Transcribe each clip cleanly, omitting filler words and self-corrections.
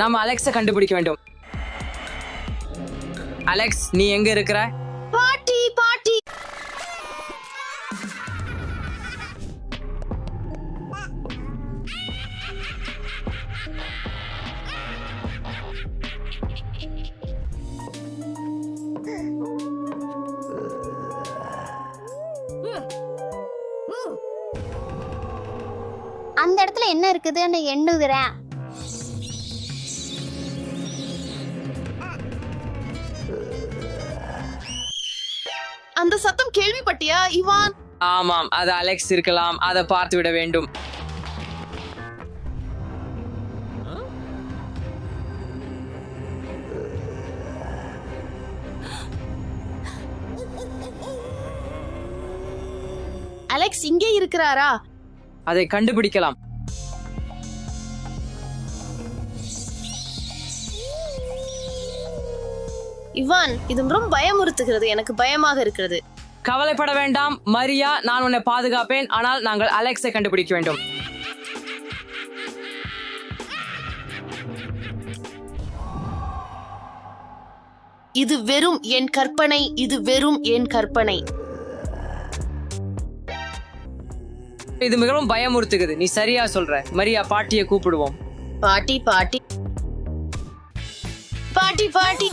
நாம அலெக்ஸை கண்டுபிடிக்க வேண்டும். அலெக்ஸ், நீ எங்க இருக்கிற? பாட்டி பாட்டி. அந்த இடத்துல என்ன இருக்குதுன்னு எண்ணுகிறேன். அந்த சத்தம் கேள்விப்பட்டியா இவான்? ஆமாம், அது அலெக்ஸ் இருக்கலாம். அதை பார்த்து விட வேண்டும். அலெக்ஸ் இங்கே இருக்கிறாரா? அதை கண்டுபிடிக்கலாம். இவான், இது ரொம்ப பயமுறுத்துகிறது. எனக்கு பயமாக இருக்கிறது. கவலைப்பட வேண்டாம் மரியா, நான் உன்னை பாதுகாப்பேன். ஆனால் நாங்கள் அலெக்ஸை கண்டுபிடிக்க வேண்டும். இது வெறும் என் கற்பனை. இது வெறும் என் கற்பனை. இது மிகவும் பயமுறுத்துகிறது. நீ சரியா சொல்ற மரியா. பாட்டியை கூப்பிடுவோம். பாட்டி பாட்டி பாட்டி பாட்டி.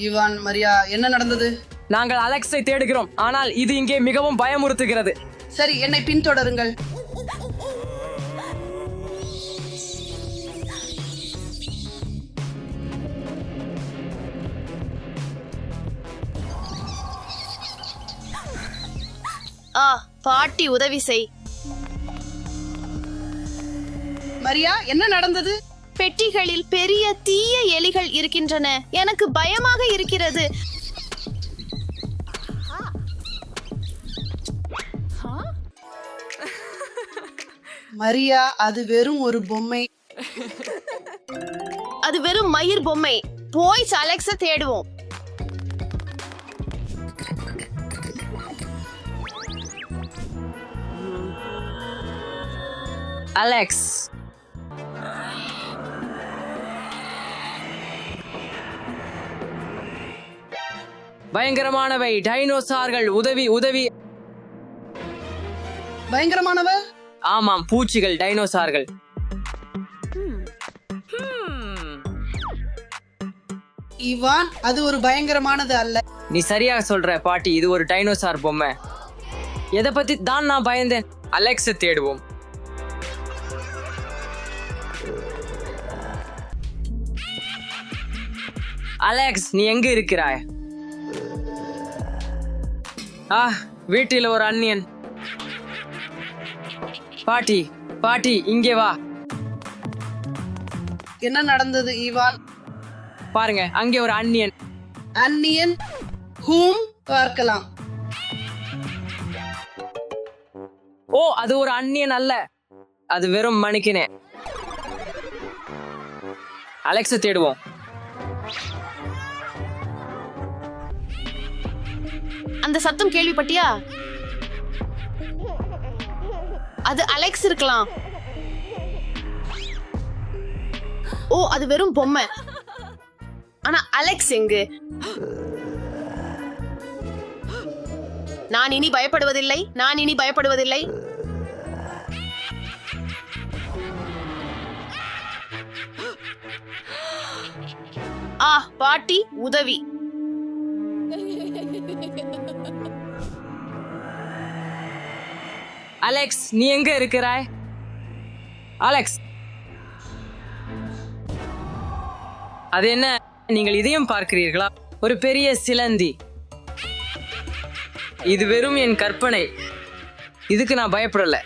ஈவான், மரியா, என்ன நடந்தது? நாங்கள் அலெக்ஸை தேடுகிறோம், ஆனால் இது இங்கே மிகவும் பயமுறுத்துகிறது. சரி, என்னை பின்தொடருங்கள். பாட்டி உதவி செய். மரியா, என்ன நடந்தது? பெட்டிகளில் பெரிய தீய எலிகள் இருக்கின்றன. எனக்கு பயமாக இருக்கிறது. மரியா, அது வெறும் ஒரு பொம்மை. அது வெறும் மயிர் பொம்மை. போய் அலெக்ஸை தேடுவோம். அலெக்ஸ், பயங்கரமானவை டைனோசார்கள். உதவி உதவி. பயங்கரமானவ? ஆமாம், பூச்சிகள், டைனோசார்கள். ஈவான், அது ஒரு பயங்கரமானது அல்ல. நீ சரியாக சொல்ற பாட்டி. இது ஒரு டைனோசார் பொம்மை. எதை பத்தி தான் நான் பயந்தேன். அலெக்ஸை தேடுவோம். அலெக்ஸ், நீ எங்க இருக்கிறாய்? வீட்டில் ஒரு அந்நியன். பாட்டி பாட்டி, இங்கே வா. என்ன நடந்தது ஈவான்? பாருங்க, அங்கே ஒரு அந்நியன். அந்நியன்? ஹூம்? பார்க்கலாம். ஓ, அது ஒரு அந்நியன் அல்ல. அது வெறும் மணிக்கினே. அலெக்ஸை தேடுவோம். அந்த சத்தம் கேள்விப்பட்டியா? அது அலெக்ஸ் இருக்கலாம். ஓ, அது வெறும் பொம்மை. ஆனா அலெக்ஸ் எங்கு? நான் இனி பயப்படுவதில்லை. நான் இனி பயப்படுவதில்லை. பாட்டி உதவி. அலெக்ஸ், நீ எங்க இருக்கிறாய்? அலெக்ஸ், அது என்ன? நீங்கள் இதையும் பார்க்கிறீர்களா? ஒரு பெரிய சிலந்தி. இது வெறும் என் கற்பனை. இதுக்கு நான் பயப்படல.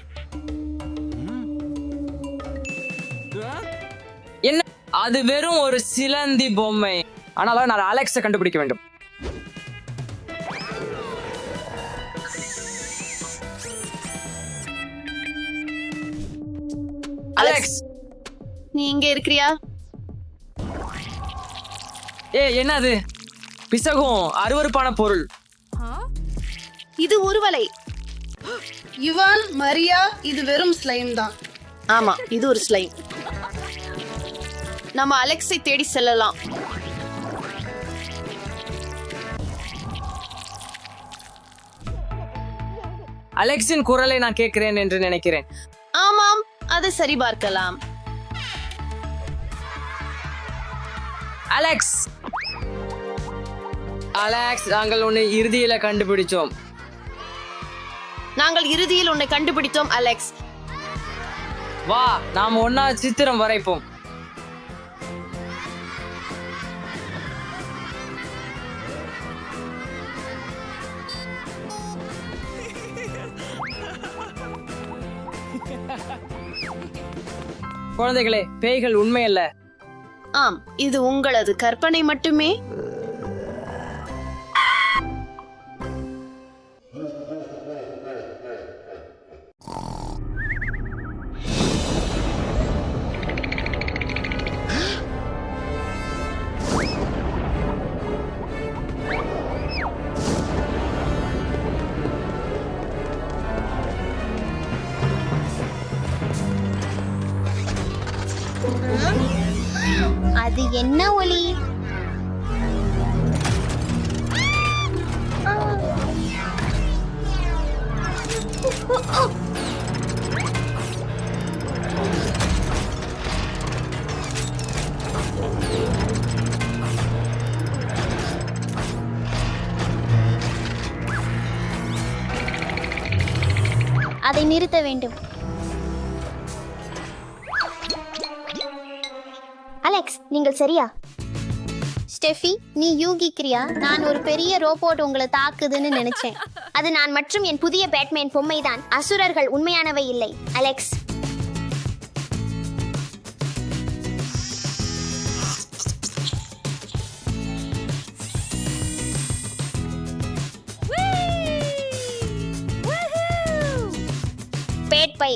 என்ன? அது வெறும் ஒரு சிலந்தி பொம்மை. ஆனாலும் நான் அலெக்ஸை கண்டுபிடிக்க வேண்டும். அலெக்ஸ் நீ இங்க இருக்கிறியா? என்னது பிசகும் அருவருப்பான பொருள். இது உருவலை. இவான், மரியா, இது வெறும் ஸ்லைம் தான். ஆமா, இது ஒரு ஸ்லைம். நம்ம அலெக்ஸை தேடி செல்லலாம். அலெக்ஸின் குரலை நான் கேட்கிறேன் என்று நினைக்கிறேன். ஆமாம், அதை சரிபார்க்கலாம். அலெக்ஸ் அலெக்ஸ் நாங்கள் உன்னை இறுதியில கண்டுபிடிச்சோம். நாங்கள் இறுதியில் உன்னை கண்டுபிடித்தோம் அலெக்ஸ். வா நாம் ஒன்னா சித்திரம் வரைப்போம். குழந்தைகளே, பேய்கள் உண்மையல்ல. ஆம், இது உங்களது கற்பனை மட்டுமே. அது என்ன ஒலி? அதை நிறுத்த வேண்டும். அலெக்ஸ், நீங்கள் சரியா? ஸ்டெஃபி, நீ யூகிக்கிறியா? நான் ஒரு பெரிய ரோபோட் உங்களை தாக்குதுன்னு நினைச்சேன். அது நான் மற்றும் என் புதிய பேட்மேன் பொம்மைதான். அசுரர்கள் உண்மையானவை இல்லை. அலெக்ஸ், பேட் பை.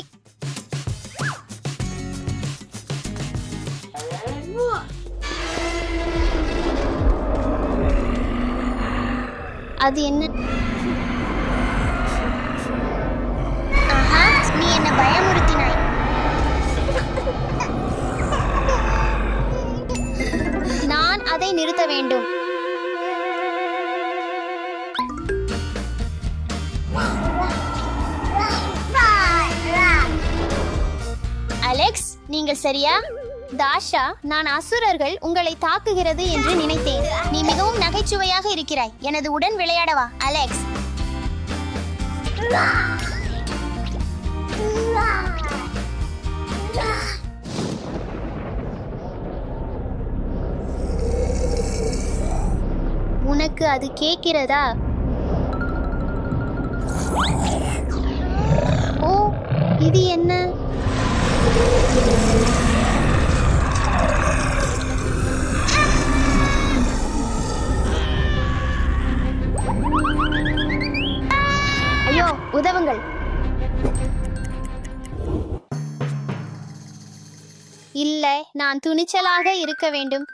அது என்ன? ஆஹா, நீ என்ன பயமுறுத்தினாய். நான் அதை நிறுத்த வேண்டும். அலெக்ஸ், நீங்கள் சரியா? தாஷா, நான் அசுரர்கள் உங்களை தாக்குகிறது என்று நினைத்தேன். நீ மிகவும் நகைச்சுவையாக இருக்கிறாய். எனது உடன் விளையாடவா? அலெக்ஸ், உனக்கு அது கேட்கிறதா? ஓ, இது என்ன? ஐயோ, உதவுங்கள். இல்லை, நான் துணிச்சலாக இருக்க வேண்டும்.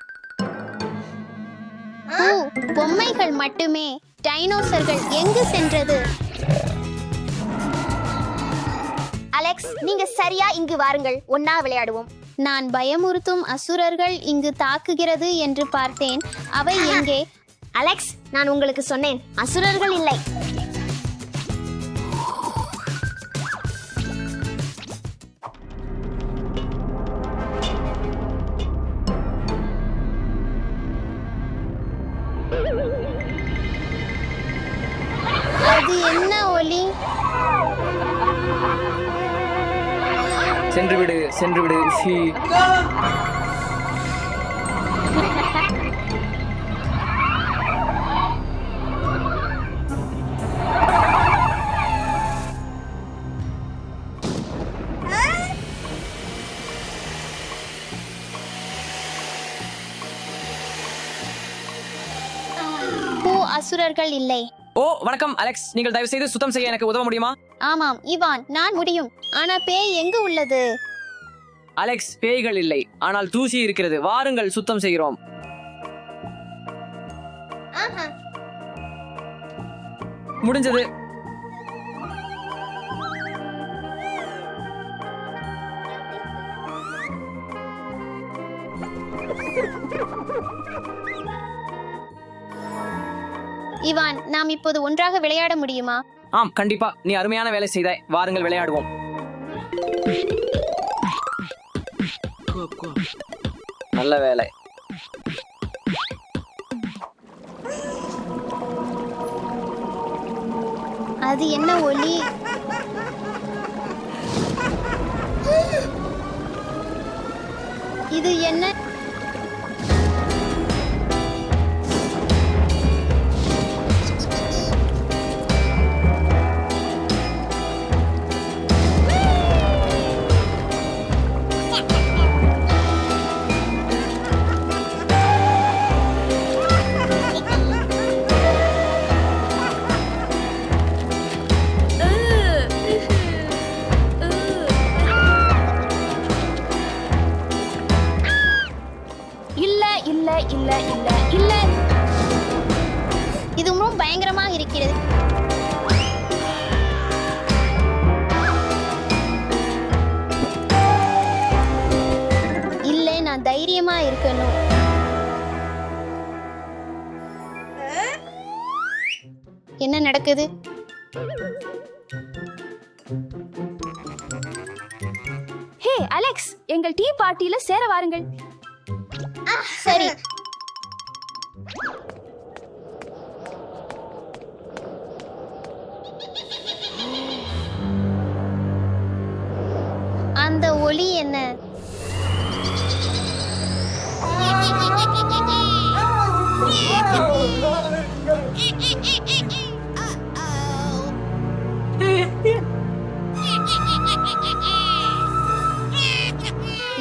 ஓ, பொம்மைகள் மட்டுமே. டைனோசர்கள் எங்கு சென்றது? அலெக்ஸ், நீங்க சரியா? இங்கு வாருங்கள், ஒன்னா விளையாடுவோம். நான் பயமுறுத்தும் அசுரர்கள் இங்கு தாக்குகிறது என்று பார்த்தேன். அவை எங்கே? அலெக்ஸ், நான் உங்களுக்கு சொன்னேன், அசுரர்கள் இல்லை. அது என்ன ஒலி? சென்று விடு, சென்று விடு. ஷீ. அசுரர்கள் இல்லை. ஓ, வணக்கம் அலெக்ஸ். நீங்கள் தயவு செய்து சுத்தம் செய்ய எனக்கு உதவ முடியுமா? ஆமாம் இவான், நான் முடியும். ஆனா பேய் எங்கு உள்ளது? அலெக்ஸ், பேய்கள் இல்லை, ஆனால் தூசி இருக்கிறது. வாருங்கள், சுத்தம் செய்கிறோம். ஆஹா. முடிஞ்சது. இவான், நாம் இப்போது ஒன்றாக விளையாட முடியுமா? ஆம், கண்டிப்பா. நீ அருமையான வேலை செய்தாய். வாருங்கள், விளையாடுவோம். நல்ல வேலை. அது என்ன ஒலி? இது என்ன? இல்ல. இது ரொம்ப பயங்கரமாக இருக்கிறது. இல்லை, நான் தைரியமா இருக்கணும். என்ன நடக்குது? ஹே அலெக்ஸ், எங்கள் டீ பார்ட்டியில சேர வாருங்கள். சரி. அந்த ஒலி என்ன?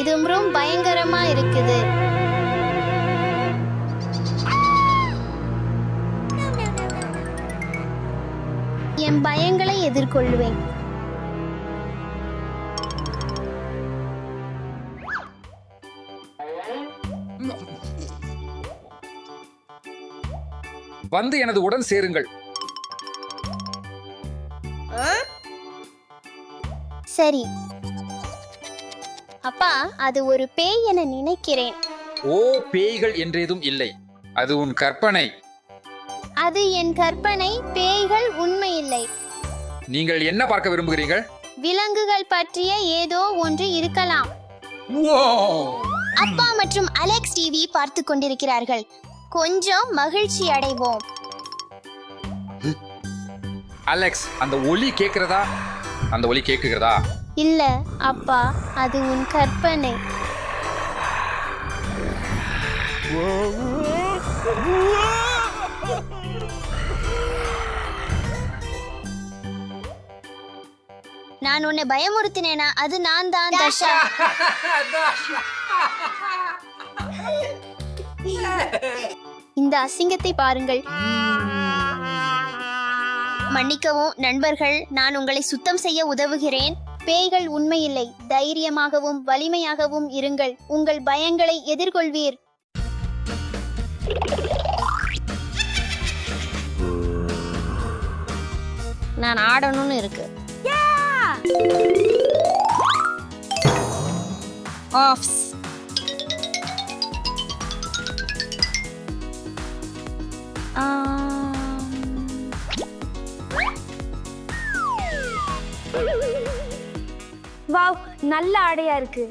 இது ரொம்ப பயங்கரமா இருக்குது. என் பயங்களை எதிர்கொள்வேன். வந்து எனது உடன் சேருங்கள். சரி அப்பா, அது ஒரு பேய் என நினைக்கிறேன். ஓ, பேய்கள் என்றேதும் இல்லை, அது உன் கற்பனை. அது என் கற்பனை, பேய்கள் உண்மை இல்லை. நீங்கள் என்ன பார்க்க விரும்புகிறீர்கள்? விலங்குகள் பற்றிய ஏதோ ஒன்று இருக்கலாம். அப்பா மற்றும் அலெக்ஸ் டிவி பார்த்து கொண்டிருக்கிறார்கள். கொஞ்சம் மகிழ்ச்சி அடைவோம். அலெக்ஸ், அந்த ஒலி கேட்கிறதா? அந்த ஒலி கேட்கிறதா? இல்ல அப்பா, அது உன் கற்பனை. நான் உன்னை பயமுறுத்தினேனா? அது நான் தான் தஷா. இந்த அசிங்கத்தை பாருங்கள். மன்னிக்கவும் நண்பர்கள், நான் உங்களை சுத்தம் செய்ய உதவுகிறேன். பேய்கள் உண்மையில்லை. தைரியமாகவும் வலிமையாகவும் இருங்கள். உங்கள் பயங்களை எதிர்கொள்வீர். நான் ஆடணும்னு இருக்கு. ஆஃப்ஸ். வாவ், நல்ல ஆடையா இருக்கு.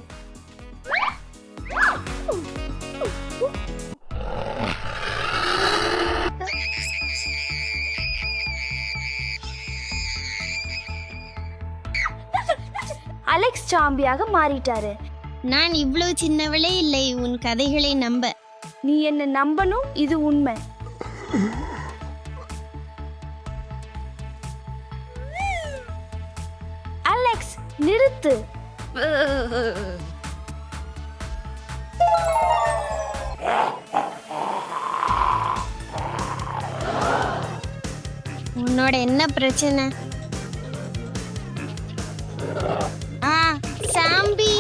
அலெக்ஸ் சாம்பியாக மாறிட்டாரு. நான் இவ்வளவு சின்னவளே இல்லை உன் கதைகளை நம்ப. நீ என்ன நம்பணும், இது உண்மை. அலெக்ஸ், நிறுத்து. உன்னோட என்ன பிரச்சனை? சாம்பி,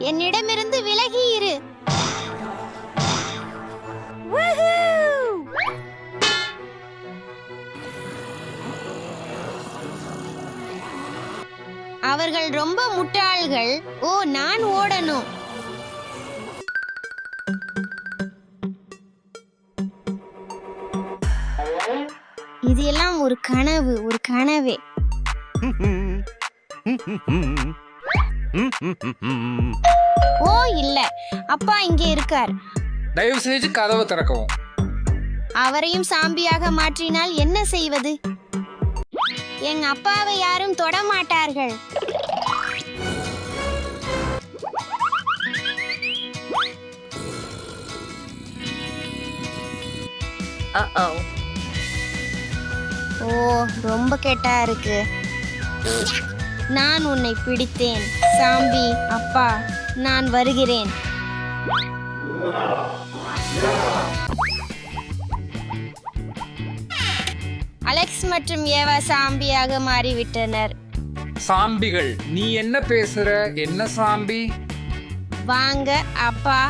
என்னிடமிருந்து விலகி இரு. அவர்கள் ரொம்ப முட்டாள்கள். ஓ, நான் ஓடணும். இது எல்லாம் ஒரு கனவு, ஒரு கனவே. ஓ இல்ல, அப்பா இங்கே இருக்கார். தயவு செஞ்சு கதவை திறக்கவும். அவரையும் சாம்பியாக மாற்றினால் என்ன செய்வது? எங்க அப்பாவை யாரும் தொட மாட்டார்கள். ஓ, ரொம்ப கெட்டா இருக்கு. நான் உன்னை பிடித்தேன் சாம்பி. அப்பா, நான் வருகிறேன். அலெக்ஸ் மற்றும் ஏவா சாம்பியாக மாறிவிட்டனர். சாம்பிகள், நீ என்ன பேசுற? என்ன சாம்பி? வாங்க அப்பா.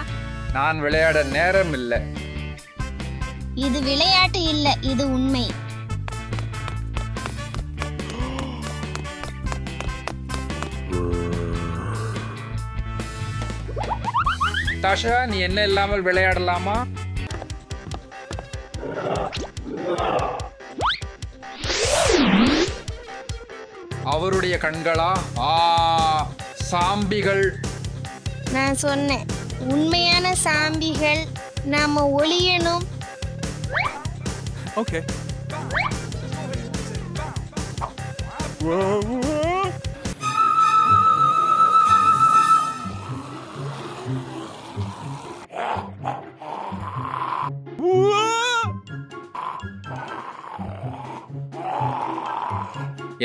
நான் விளையாட நேரம் இல்லை. இது விளையாட்டு இல்ல, இது உண்மை. தாஷா, நீ என்ன இல்லாமல் விளையாடலாமா? அவருடைய கண்களா? சாம்பிகள். நான் சொன்னேன், உண்மையான சாம்பிகள். நாம ஒளியணும். Okay.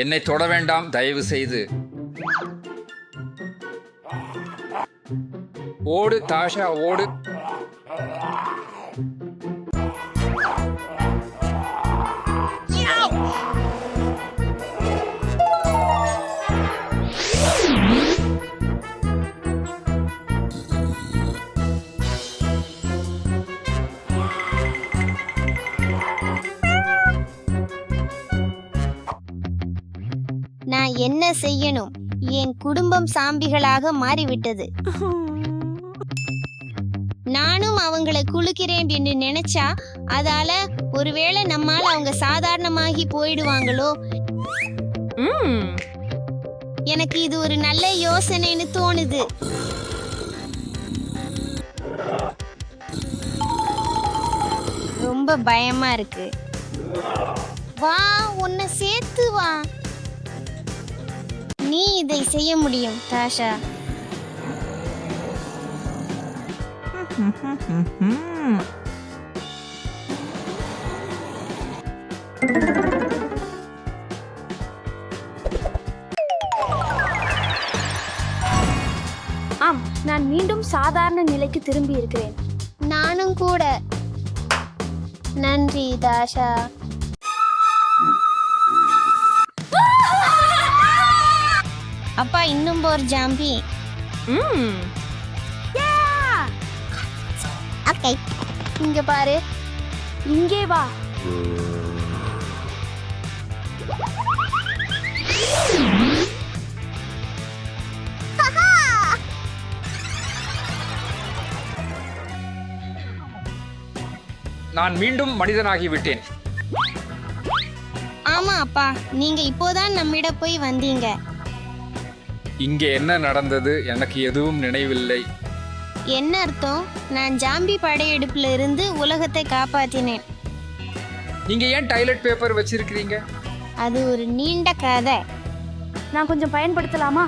என்னை தொட வேண்டாம் தயவு செய்து. ஓடு தாஷா, ஓடு. நான் என்ன செய்யணும்? என் குடும்பம் சாம்பிகளாக மாறிவிட்டது. நானும் அவங்களை குலுக்கிறேன் என்று நினைச்சா, அதால ஒருவேளை நம்மால அவங்க சாதாரணமாகி போயிடுவாங்களோ. எனக்கு இது ஒரு நல்ல யோசனைன்னு தோணுது. ரொம்ப பயமா இருக்கு. வா, உன்னை சேர்த்து வா. நீ இதை செய்ய முடியும் தாஷா. ஆம், நான் மீண்டும் சாதாரண நிலைக்கு திரும்பி இருக்கிறேன். நானும் கூட. நன்றி தாஷா. அப்பா, இன்னும் ஒரு ஜாம்பி. ஓகே, இங்க பாரு. இங்கே வா. நான் மீண்டும் மனிதனாகி விட்டேன். ஆமா அப்பா, நீங்க இப்போதான் நம்மிடம் போய் வந்தீங்க. இங்கே என்ன நடந்தது? எனக்கு எதுவும் நினைவில்லை. என்ன அர்த்தம்? நான் ஜாம்பி படையெடுப்புல இருந்து உலகத்தை காப்பாத்தினேன். நீங்க ஏன் டாய்லெட் பேப்பர் வச்சிருக்கீங்க? அது ஒரு நீண்ட கதை. நான் கொஞ்சம் பயன்படுத்தலாமா?